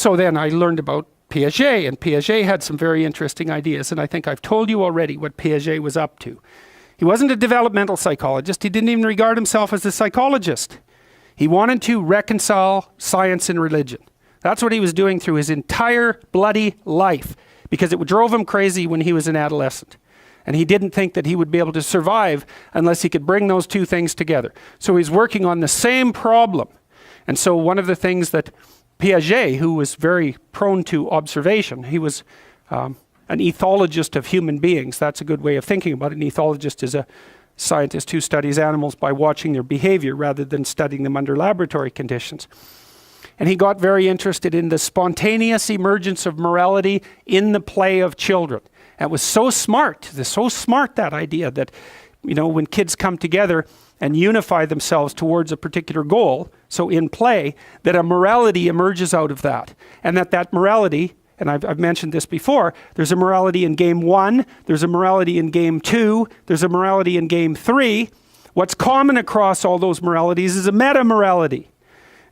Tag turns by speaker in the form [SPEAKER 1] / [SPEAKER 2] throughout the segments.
[SPEAKER 1] So then I learned about Piaget, and Piaget had some very interesting ideas, and I think I've told you already what Piaget was up to. He wasn't a developmental psychologist. He didn't even regard himself as a psychologist. He wanted to reconcile science and religion. That's what he was doing through his entire bloody life, because it drove him crazy when he was an adolescent. And he didn't think that he would be able to survive unless he could bring those two things together. So he's working on the same problem. And so one of the things that Piaget, who was very prone to observation, he was an ethologist of human beings. That's a good way of thinking about it. An ethologist is a scientist who studies animals by watching their behavior rather than studying them under laboratory conditions. And he got very interested in the spontaneous emergence of morality in the play of children. And it was so smart, that idea that, when kids come together and unify themselves towards a particular goal, so in play, that a morality emerges out of that. And that morality, and I've mentioned this before, there's a morality in game 1, there's a morality in game 2, there's a morality in game 3. What's common across all those moralities is a meta-morality.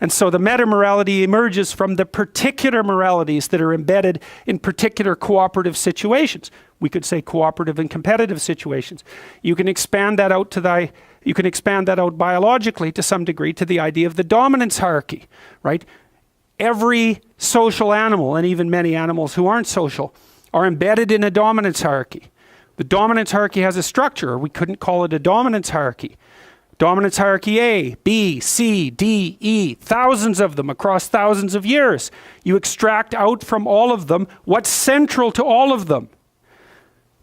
[SPEAKER 1] And so the meta-morality emerges from the particular moralities that are embedded in particular cooperative situations. We could say cooperative and competitive situations. You can expand that out biologically to some degree to the idea of the dominance hierarchy, right? Every social animal, and even many animals who aren't social, are embedded in a dominance hierarchy. The dominance hierarchy has a structure, or we couldn't call it a dominance hierarchy. Dominance hierarchy A, B, C, D, E, thousands of them across thousands of years. You extract out from all of them what's central to all of them.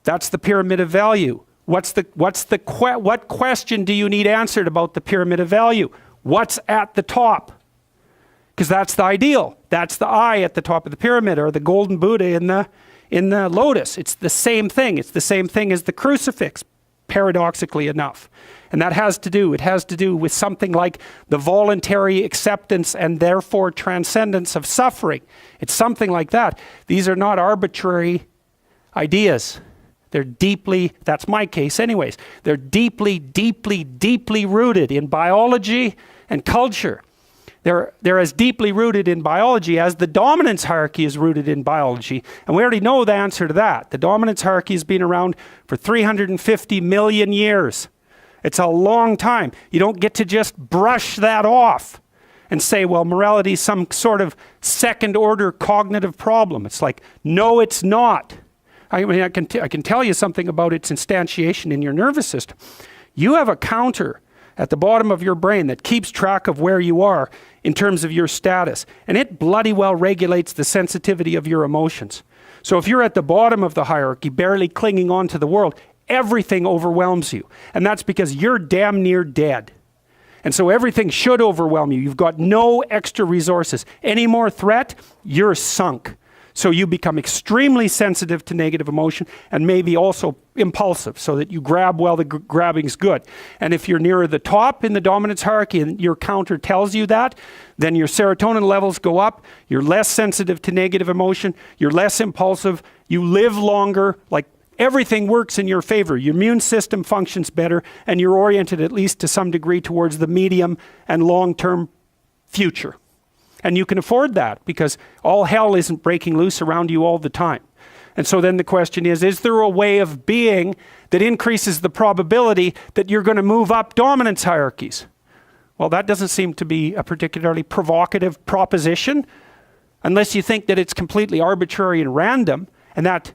[SPEAKER 1] That's the pyramid of value. What question do you need answered about the pyramid of value? What's at the top? Because that's the ideal. That's the eye at the top of the pyramid, or the golden Buddha in the lotus. It's the same thing. It's the same thing as the crucifix, paradoxically enough. And it has to do with something like the voluntary acceptance and therefore transcendence of suffering. It's something like that. These are not arbitrary ideas. They're deeply, that's my case anyways, they're deeply, deeply, deeply rooted in biology and culture. They're as deeply rooted in biology as the dominance hierarchy is rooted in biology. And we already know the answer to that. The dominance hierarchy has been around for 350 million years. It's a long time. You don't get to just brush that off and say, well, morality is some sort of second order cognitive problem. It's like, no, it's not. I mean, I can tell you something about its instantiation in your nervous system. You have a counter at the bottom of your brain that keeps track of where you are in terms of your status. And it bloody well regulates the sensitivity of your emotions. So if you're at the bottom of the hierarchy, barely clinging on to the world, everything overwhelms you. And that's because you're damn near dead. And so everything should overwhelm you. You've got no extra resources. Any more threat, you're sunk. So you become extremely sensitive to negative emotion and maybe also impulsive, so that you grab while the grabbing's good. And if you're nearer the top in the dominance hierarchy and your counter tells you that, then your serotonin levels go up, you're less sensitive to negative emotion, you're less impulsive, you live longer, like everything works in your favor. Your immune system functions better, and you're oriented at least to some degree towards the medium and long-term future. And you can afford that because all hell isn't breaking loose around you all the time. And so then the question is there a way of being that increases the probability that you're going to move up dominance hierarchies? Well, that doesn't seem to be a particularly provocative proposition, unless you think that it's completely arbitrary and random, and that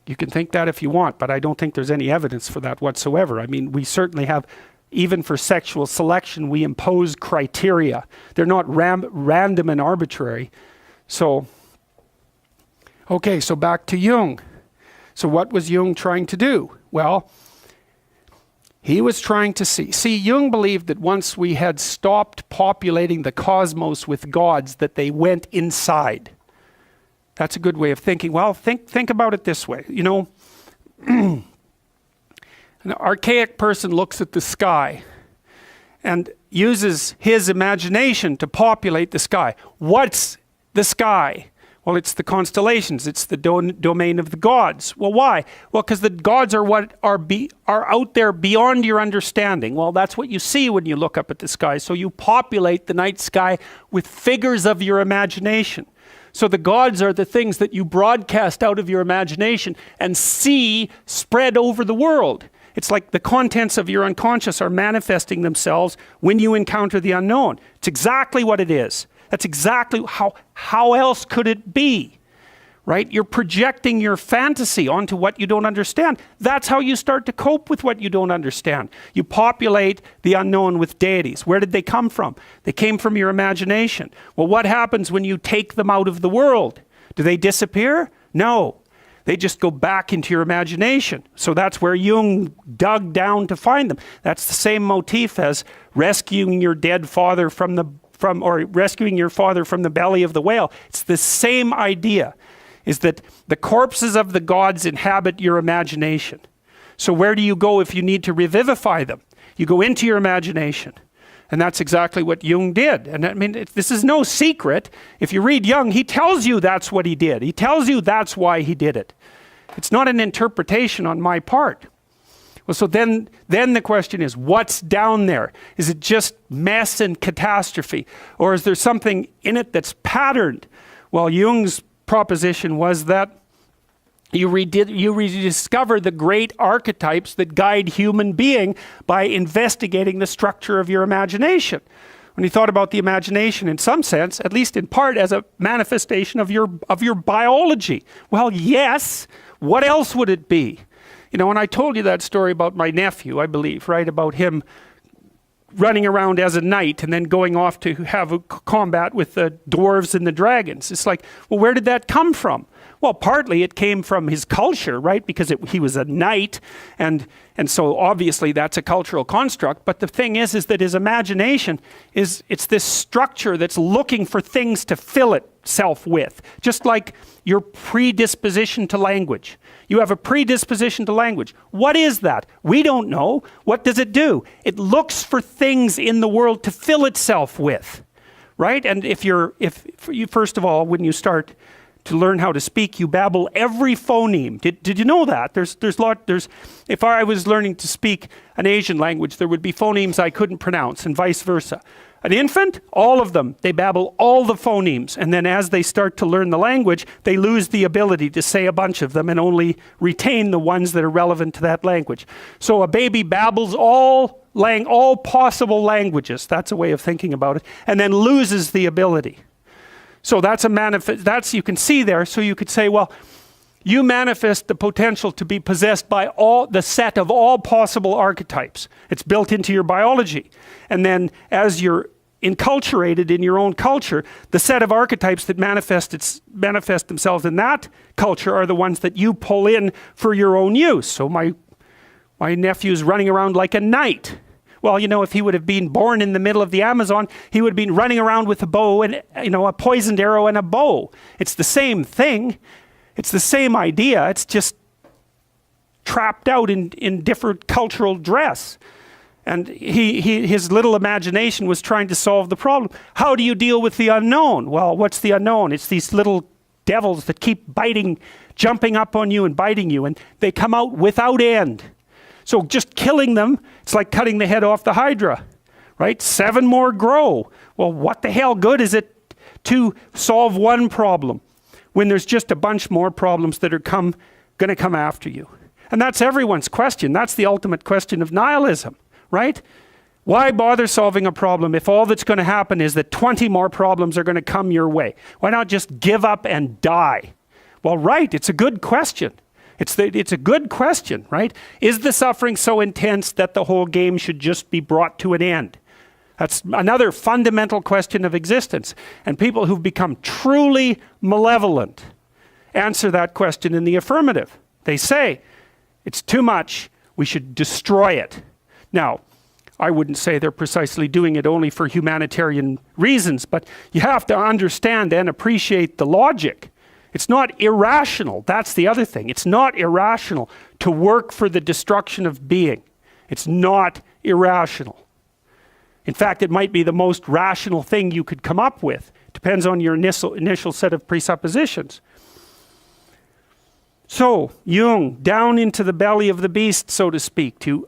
[SPEAKER 1] you can think that if you want, but I don't think there's any evidence for that whatsoever. I mean, we certainly have, even for sexual selection, we impose criteria. They're not random and arbitrary. So, okay, so back to Jung. So what was Jung trying to do? Well, he was trying to see, Jung believed that once we had stopped populating the cosmos with gods, that they went inside. That's a good way of thinking. Well, think about it this way. You know, an archaic person looks at the sky and uses his imagination to populate the sky. What's the sky? Well, it's the constellations. It's the domain of the gods. Well, why? Well, because the gods are what are out there beyond your understanding. Well, that's what you see when you look up at the sky. So you populate the night sky with figures of your imagination. So the gods are the things that you broadcast out of your imagination and see spread over the world. It's like the contents of your unconscious are manifesting themselves when you encounter the unknown. It's exactly what it is. That's exactly how else could it be, right? You're projecting your fantasy onto what you don't understand. That's how you start to cope with what you don't understand. You populate the unknown with deities. Where did they come from? They came from your imagination. Well, what happens when you take them out of the world? Do they disappear? No. They just go back into your imagination. So that's where Jung dug down to find them. That's the same motif as rescuing your dead father or rescuing your father from the belly of the whale. It's the same idea, is that the corpses of the gods inhabit your imagination. So where do you go if you need to revivify them? You go into your imagination. And that's exactly what Jung did. And I mean, this is no secret. If you read Jung, he tells you that's what he did. He tells you that's why he did it. It's not an interpretation on my part. Well, so then the question is, what's down there? Is it just mess and catastrophe? Or is there something in it that's patterned? Well, Jung's proposition was that you rediscover the great archetypes that guide human being by investigating the structure of your imagination. When he thought about the imagination in some sense, at least in part, as a manifestation of your biology. Well, yes, what else would it be? You know, when I told you that story about my nephew, I believe, right, about him running around as a knight and then going off to have a combat with the dwarves and the dragons. It's like, well, where did that come from? Well, partly it came from his culture, right? Because he was a knight, and so obviously that's a cultural construct. But the thing is that his imagination it's this structure that's looking for things to fill itself with, just like your predisposition to language. You have a predisposition to language. What is that? We don't know. What does it do? It looks for things in the world to fill itself with, right? And if you first of all, when you start to learn how to speak, you babble every phoneme. Did you know that? If I was learning to speak an Asian language, there would be phonemes I couldn't pronounce and vice versa. An infant, all of them, they babble all the phonemes. And then as they start to learn the language, they lose the ability to say a bunch of them and only retain the ones that are relevant to that language. So a baby babbles all possible languages. That's a way of thinking about it. And then loses the ability. So that's you can see there. So you could say, well, you manifest the potential to be possessed by the set of all possible archetypes. It's built into your biology. And then as you're enculturated in your own culture, the set of archetypes that manifest themselves in that culture are the ones that you pull in for your own use. So my nephew's running around like a knight. Well, you know, if he would have been born in the middle of the Amazon, he would have been running around with a bow and, you know, a poisoned arrow and a bow. It's the same thing. It's the same idea. It's just trapped out in different cultural dress. And his little imagination was trying to solve the problem. How do you deal with the unknown? Well, what's the unknown? It's these little devils that keep jumping up on you and biting you, and they come out without end. So just killing them, it's like cutting the head off the Hydra, right? 7 more grow. Well, what the hell good is it to solve one problem when there's just a bunch more problems that are going to come after you? And that's everyone's question. That's the ultimate question of nihilism, right? Why bother solving a problem if all that's going to happen is that 20 more problems are going to come your way? Why not just give up and die? Well, right, it's a good question. It's a good question, right? Is the suffering so intense that the whole game should just be brought to an end? That's another fundamental question of existence. And people who've become truly malevolent answer that question in the affirmative. They say, it's too much, we should destroy it. Now, I wouldn't say they're precisely doing it only for humanitarian reasons, but you have to understand and appreciate the logic. It's not irrational. That's the other thing. It's not irrational to work for the destruction of being. It's not irrational. In fact, it might be the most rational thing you could come up with, to Depends on your initial set of presuppositions. So, Jung, down into the belly of the beast, so to speak, to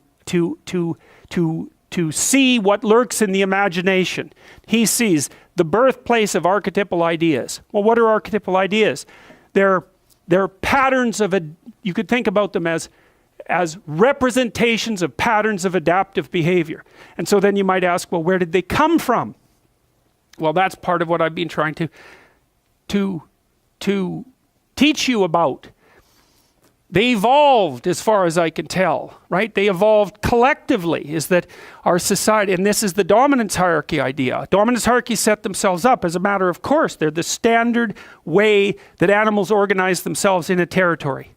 [SPEAKER 1] see what lurks in the imagination. He sees the birthplace of archetypal ideas. Well, what are archetypal ideas? They're patterns of, you could think about them as representations of patterns of adaptive behavior. And so then you might ask, well, where did they come from? Well, that's part of what I've been trying to teach you about. They evolved, as far as I can tell, right? They evolved collectively, is that our society, and this is the dominance hierarchy idea. Dominance hierarchies set themselves up as a matter of course. They're the standard way that animals organize themselves in a territory.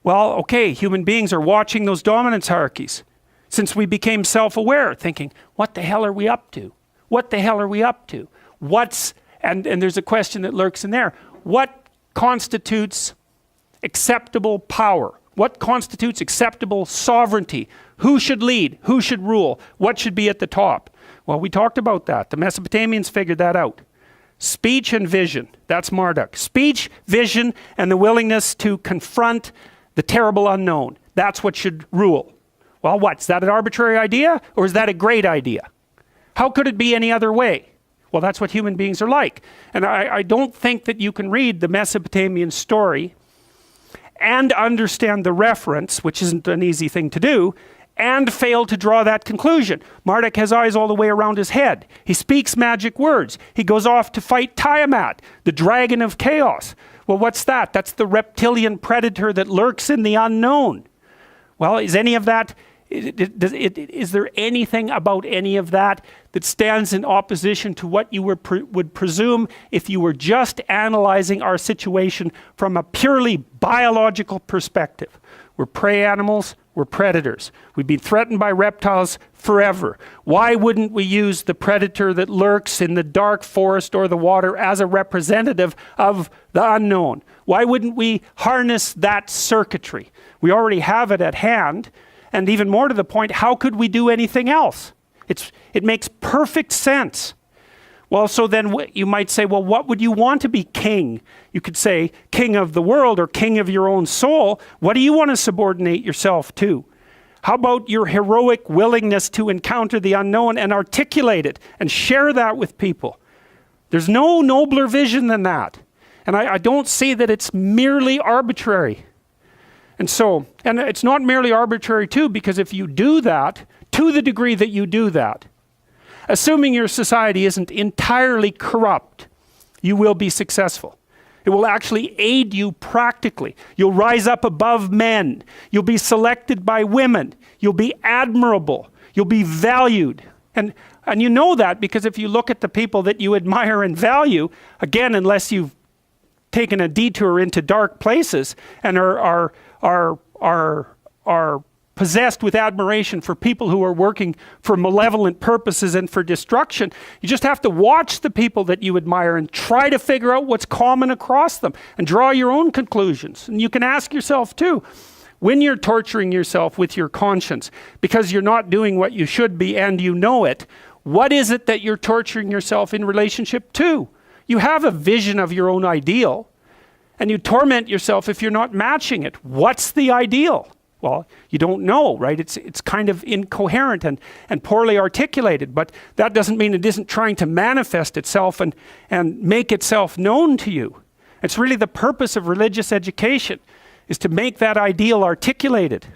[SPEAKER 1] Well, okay, human beings are watching those dominance hierarchies since we became self-aware, thinking, what the hell are we up to? What the hell are we up to? And there's a question that lurks in there. What constitutes acceptable power? What constitutes acceptable sovereignty? Who should lead? Who should rule? What should be at the top? Well, we talked about that. The Mesopotamians figured that out. Speech and vision, that's Marduk. Speech, vision, and the willingness to confront the terrible unknown. That's what should rule. Well, what? Is that an arbitrary idea or is that a great idea? How could it be any other way? Well, that's what human beings are like. And I don't think that you can read the Mesopotamian story and understand the reference, which isn't an easy thing to do, and fail to draw that conclusion. Marduk has eyes all the way around his head. He speaks magic words. He goes off to fight Tiamat, the dragon of chaos. Well, what's that? That's the reptilian predator that lurks in the unknown. Well, is any of that, is there anything about any of that that stands in opposition to what you would presume if you were just analyzing our situation from a purely biological perspective? We're prey animals, we're predators. We've been threatened by reptiles forever. Why wouldn't we use the predator that lurks in the dark forest or the water as a representative of the unknown? Why wouldn't we harness that circuitry? We already have it at hand. And even more to the point, how could we do anything else? It makes perfect sense. Well, so then you might say, well, what would you want to be king? You could say king of the world or king of your own soul. What do you want to subordinate yourself to? How about your heroic willingness to encounter the unknown and articulate it and share that with people? There's no nobler vision than that. And I don't see that it's merely arbitrary. And it's not merely arbitrary too, because if you do that, to the degree that you do that, assuming your society isn't entirely corrupt, you will be successful. It will actually aid you practically. You'll rise up above men. You'll be selected by women. You'll be admirable. You'll be valued. And you know that because if you look at the people that you admire and value, again, unless you've taken a detour into dark places and are possessed with admiration for people who are working for malevolent purposes and for destruction. You just have to watch the people that you admire and try to figure out what's common across them and draw your own conclusions. And you can ask yourself too, when you're torturing yourself with your conscience because you're not doing what you should be and you know it, what is it that you're torturing yourself in relationship to? You have a vision of your own ideal and you torment yourself if you're not matching it. What's the ideal? Well, you don't know, right? It's kind of incoherent and poorly articulated, but that doesn't mean it isn't trying to manifest itself and make itself known to you. It's really the purpose of religious education is to make that ideal articulated.